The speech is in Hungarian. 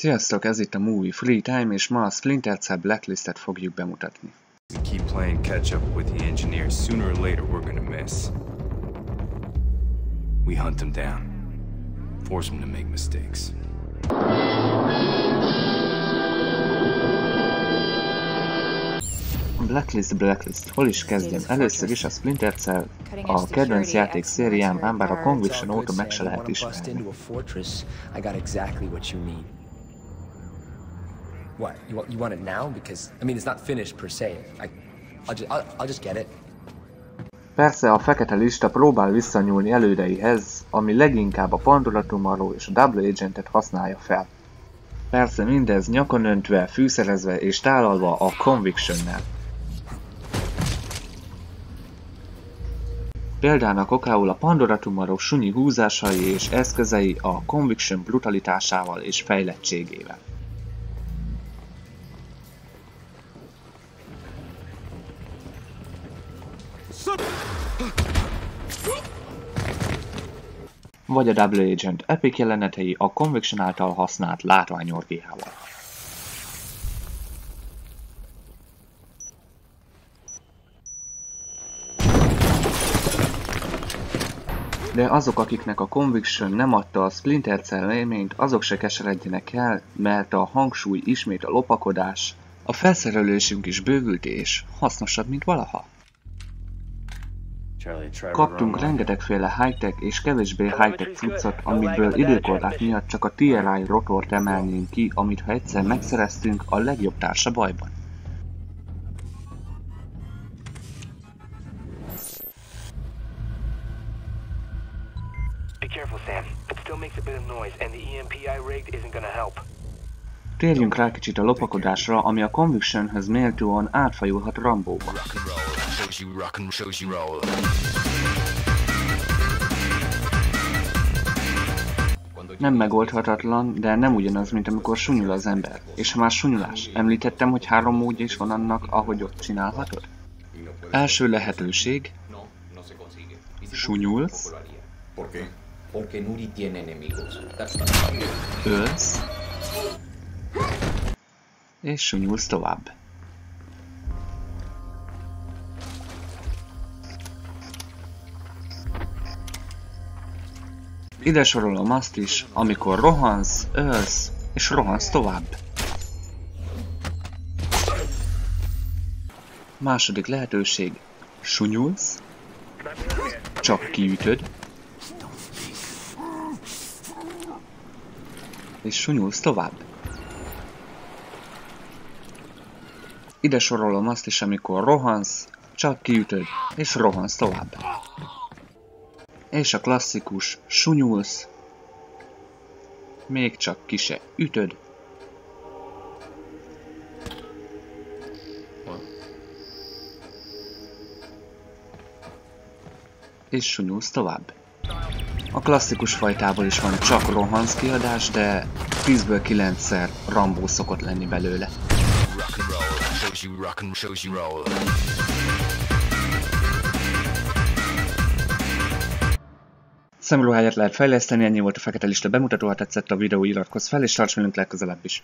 Sziasztok, ez itt a Movie Free Time, és ma a Splinter Cell Blacklistet fogjuk bemutatni. We keep playing catch up with the engineers. Sooner or later we're gonna miss. We hunt them down. Force them to make mistakes. Blacklist. Hol is kezdjem? Először is a Splinter Cell, a kedvenc játék szériám, ám bár a Conviction óta meg se lehet ismerni. What? You want it now? Because I mean, it's not finished per se. I'll just get it. Persze a fekete lista próbál visszanyúlni elődeihez, ami leginkább a Pandora Tomorrow és a Double Agentet használja fel. Persze mindez nyakon öntve, fűszerezve és tálalva a Conviction-nel. Példának okául a Pandora Tomorrow sunyi húzásai és eszközei a Conviction brutalitásával és fejlettségével. Vagy a Double Agent epic jelenetei a Conviction által használt látványorgiával. De azok, akiknek a Conviction nem adta a Splinter Cell élményt, azok se keseredjenek el, mert a hangsúly ismét a lopakodás, a felszerelésünk is bővült és hasznosabb, mint valaha. Kaptunk rengetegféle high-tech és kevésbé high-tech cuccot, amikből időkorlát miatt csak a TRI rotort emelnénk ki, amit ha egyszer megszereztünk, a legjobb társa bajban. Térjünk rá kicsit a lopakodásra, ami a Conviction-höz méltóan átfajulhat Rambóba. Nem megoldhatatlan, de nem ugyanaz, mint amikor sunyul az ember. És ha már sunyulás, említettem, hogy 3 módja is van annak, ahogy ott csinálhatod? Első lehetőség. Sunyulsz. Ölsz. És sunyulsz tovább. Ide sorolom azt is, amikor rohansz, ölsz, és rohansz tovább. Második lehetőség. Sunyulsz. Csak kiütöd. És sunyulsz tovább. Ide sorolom azt is, amikor rohansz, csak kiütöd, és rohansz tovább. És a klasszikus sunyulsz, még csak ki se ütöd, és sunyulsz tovább. A klasszikus fajtából is van csak rohansz kiadás, de 10-ből 9-szer Rambó szokott lenni belőle. Szemruháját lehet fejleszteni, ennyi volt a fekete lista bemutató, ha tetszett a videó, iratkozz fel és tarts velünk legközelebb is.